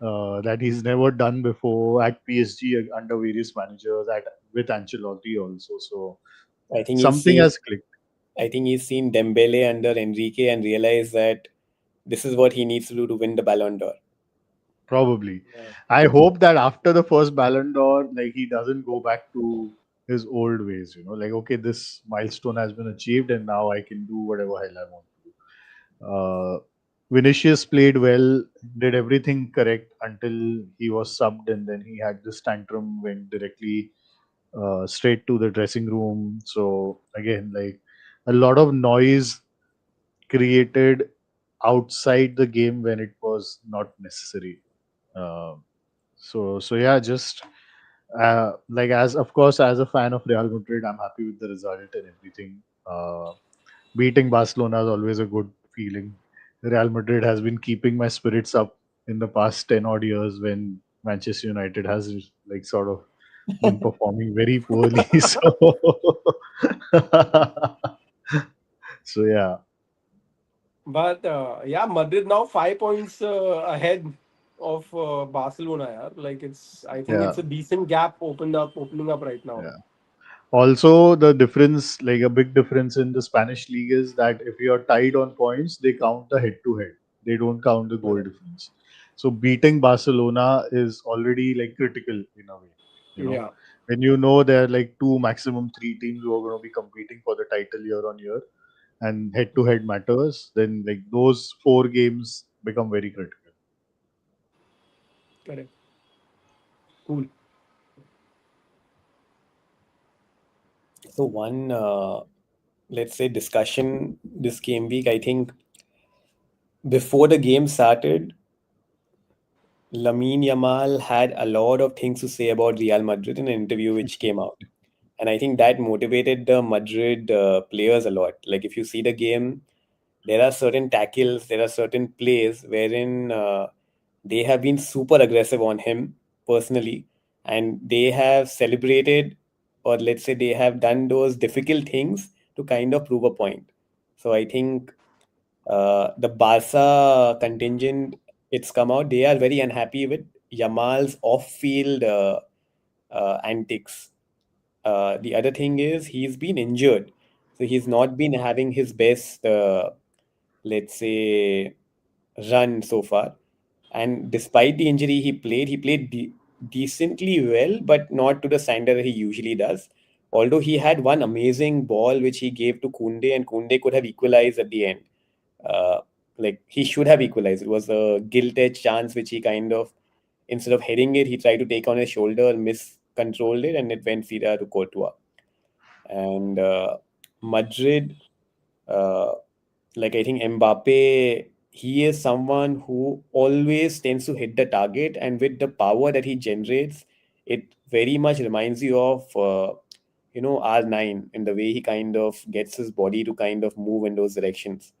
that he's never done before at PSG under various managers at with Ancelotti also. So I think he's something seen has clicked. I think he's seen Dembele under Enrique and realized that this is what he needs to do to win the Ballon d'Or. Probably. Yeah. I hope that after the first Ballon d'Or, like he doesn't go back to his old ways. You know, like okay, this milestone has been achieved, and now I can do whatever hell I want to do. Vinicius played well, did everything correct until he was subbed, and then he had this tantrum, went directly straight to the dressing room. So again, like a lot of noise created outside the game when it was not necessary. Um so yeah, just like as of course as a fan of Real Madrid, I'm happy with the result and everything. Beating Barcelona is always a good feeling. Real Madrid has been keeping my spirits up in the past 10 odd years when Manchester United has like sort of been performing very poorly. So so yeah, But yeah, Madrid now 5 points ahead of Barcelona. Yeah. Like it's, I think yeah, it's a decent gap opening up right now. yeah. Also, the difference, like a big difference in the Spanish league, is that if you are tied on points, they count the head to head. They don't count the goal Correct. difference. So beating Barcelona is already like critical in a way. You know, Yeah. when you know there are like two, maximum three teams who are going to be competing for the title year on year, and head to head matters, then like those four games become very critical. Correct. Cool. So one, let's say, discussion this game week. I think before the game started, Lamine Yamal had a lot of things to say about Real Madrid in an interview which came out. And I think that motivated the Madrid players a lot. Like if you see the game, there are certain tackles, there are certain plays wherein they have been super aggressive on him personally, and they have celebrated, or let's say they have done those difficult things to kind of prove a point. So I think the Barca contingent, it's come out, they are very unhappy with Yamal's off-field antics. The other thing is he's been injured, so he's not been having his best, let's say, run so far. And despite the injury, he played decently well, but not to the standard that he usually does. Although he had one amazing ball which he gave to Kunde, and Kunde could have equalized at the end. Uh, like he should have equalized. It was a gilt-edged chance which he kind of, instead of heading it, he tried to take on his shoulder and miscontrolled it, and it went Fida to Courtois. And Madrid, uh, like I think Mbappe, he is someone who always tends to hit the target, and with the power that he generates, it very much reminds you of R9 in the way he kind of gets his body to kind of move in those directions.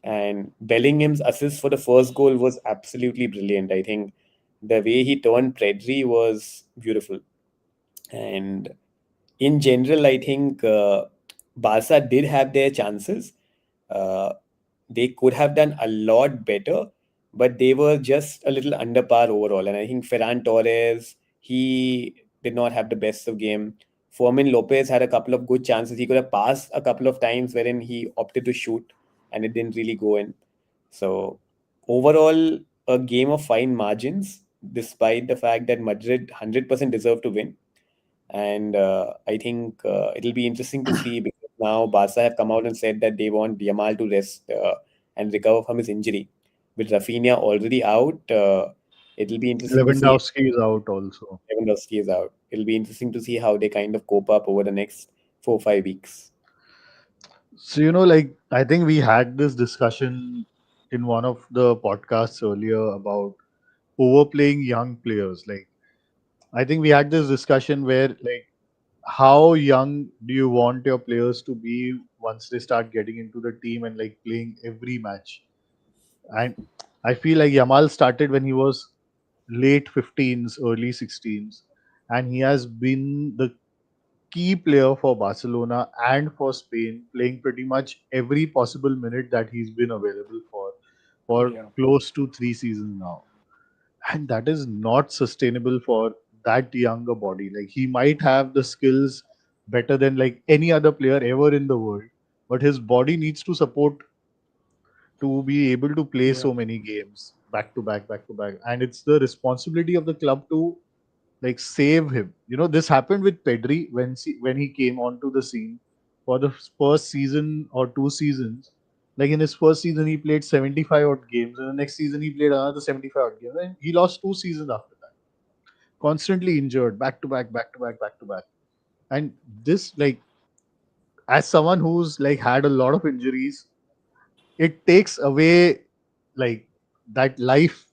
And Bellingham's assist for the first goal was absolutely brilliant. I think the way he turned Pedri was beautiful. And in general, I think Barca did have their chances. Uh, they could have done a lot better, but they were just a little under par overall. And I think Ferran Torres, he did not have the best of game. Fermin Lopez had a couple of good chances. He could have passed a couple of times wherein he opted to shoot and it didn't really go in. So overall, a game of fine margins, despite the fact that Madrid 100% deserve to win. And I think it'll be interesting to see because now Barca have come out and said that they want Yamal to rest and recover from his injury. With Rafinha already out, it'll be interesting to see. Lewandowski is out also. Lewandowski is out. It'll be interesting to see how they kind of cope up over the next 4 5 weeks. So, like, I think we had this discussion in one of the podcasts earlier about overplaying young players. Like, I think we had this discussion where, like, how young do you want your players to be once they start getting into the team and like playing every match? And I feel like Yamal started when he was late 15s, early 16s, and he has been the key player for Barcelona and for Spain, playing pretty much every possible minute that he's been available for Yeah, close to 3 seasons now. And that is not sustainable for that younger body. Like, he might have the skills better than like any other player ever in the world, but his body needs to support to be able to play yeah, so many games back to back. And it's the responsibility of the club to like save him. This happened with Pedri when he came onto the scene for the first season or 2 seasons. Like, in his first season, he played 75 odd games, and the next season he played another 75 odd games, and he lost 2 seasons after that. Constantly injured, back to back, back to back, back to back. And this, like, as someone who's like had a lot of injuries, it takes away like that life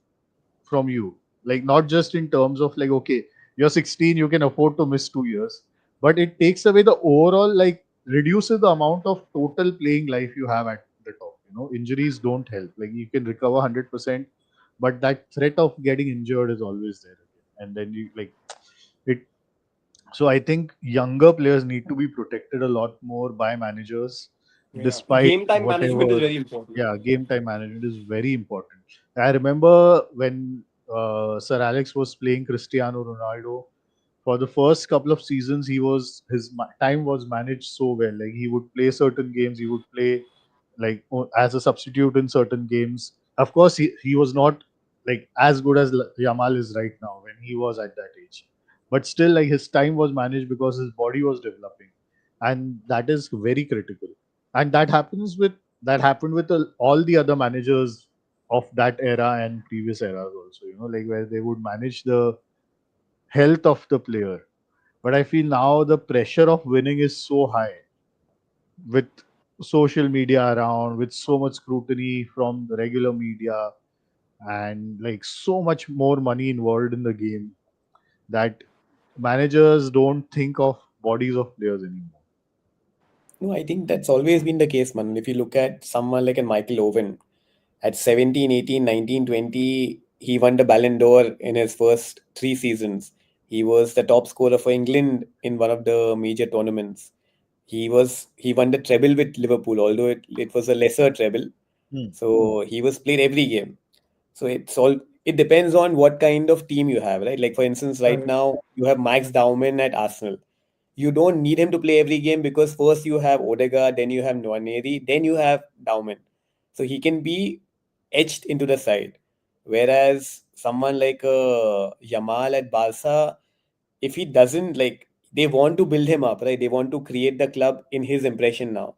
from you. Like, not just in terms of like, okay, you're 16, you can afford to miss 2 years, but it takes away the overall, like, reduces the amount of total playing life you have at the top. Injuries don't help. Like, you can recover 100%, but that threat of getting injured is always there again. And then you like it. So I think younger players need to be protected a lot more by managers, yeah. despite Game time management is whatever. very important. Yeah, game time management is very important. I remember when Sir Alex was playing Cristiano Ronaldo for the first couple of seasons. Time was managed so well. Like, he would play certain games, he would play like as a substitute in certain games. Of course, he was not like as good as Yamal is right now when he was at that age, but still, like, his time was managed because his body was developing, and that is very critical. And that happened with all the other managers of that era and previous eras also. Like, where they would manage the health of the player. But I feel now the pressure of winning is so high with social media around, with so much scrutiny from the regular media, and like so much more money involved in the game, that managers don't think of bodies of players anymore. No, I think that's always been the case, man. If you look at someone like a Michael Owen, at 17, 18, 19, 20, he won the Ballon d'Or in his first 3 seasons. He was the top scorer for England in one of the major tournaments. He won the treble with Liverpool, although it was a lesser treble. Hmm. So he was played every game. So it depends on what kind of team you have, right? Like for instance, right Correct. now you have Max Dowman at Arsenal. You don't need him to play every game because first you have Odegaard, then you have Nwaneri, then you have Dowman. So he can be etched into the side. Whereas someone like Yamal at Barca, if he doesn't like, they want to build him up, right? They want to create the club in his impression now.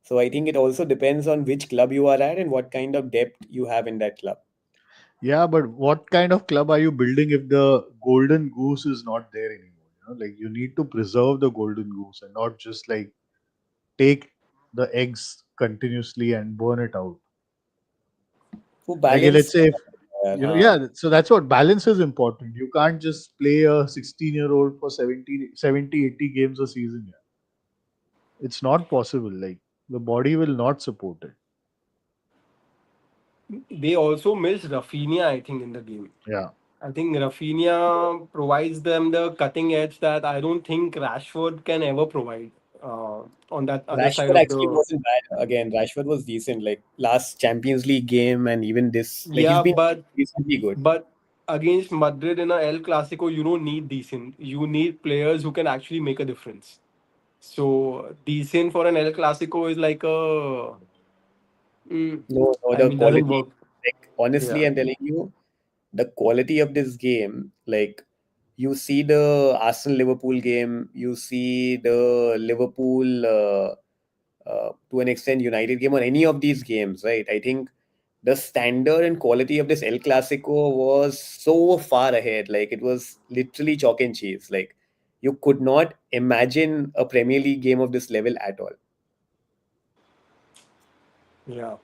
So I think it also depends on which club you are at and what kind of depth you have in that club. Yeah, but what kind of club are you building if the golden goose is not there anymore? Like, you need to preserve the golden goose and not just like take the eggs continuously and burn it out. वो Like, let's balance say, if हाँ. yeah, so that's what balance is important. You can't just play a 16-year-old for 70, 70, 80 games a season. Yeah. It's not possible. Like, the body will not support it. They also miss Rafinha, I think, in the game. Yeah. I think Rafinha provides them the cutting edge that I don't think Rashford can ever provide on that other side Rashford of actually the. wasn't bad. Again, Rashford was decent. Like last Champions League game and even this, like he's Yeah, been decently good. but against Madrid in a El Clasico, you don't need decent. You need players who can actually make a difference. So decent for an El Clasico is like a, No, no, I the mean, doesn't quality. work. Like honestly, Yeah, I'm telling you, the quality of this game. Like you see the Arsenal Liverpool game, you see the Liverpool to an extent United game, or any of these games, right? I think the standard and quality of this El Clasico was so far ahead. Like it was literally chalk and cheese. Like you could not imagine a Premier League game of this level at all. yeah,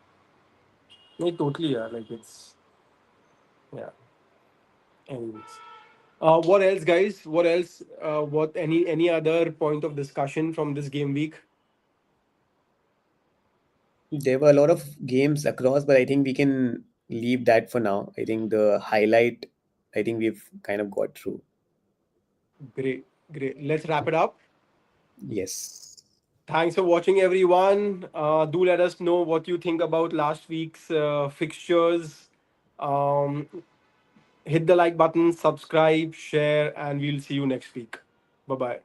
no, totally. Yeah, like it's yeah. Anyways, what else, guys? What else? What any other point of discussion from this game week? There were a lot of games across, but I think we can leave that for now. I think the highlight, I think we've kind of got through. Great, great. Let's wrap it up. Yes. Thanks for watching, everyone. Do let us know what you think about last week's fixtures. Um, hit the like button, subscribe, share, and we'll see you next week. Bye bye.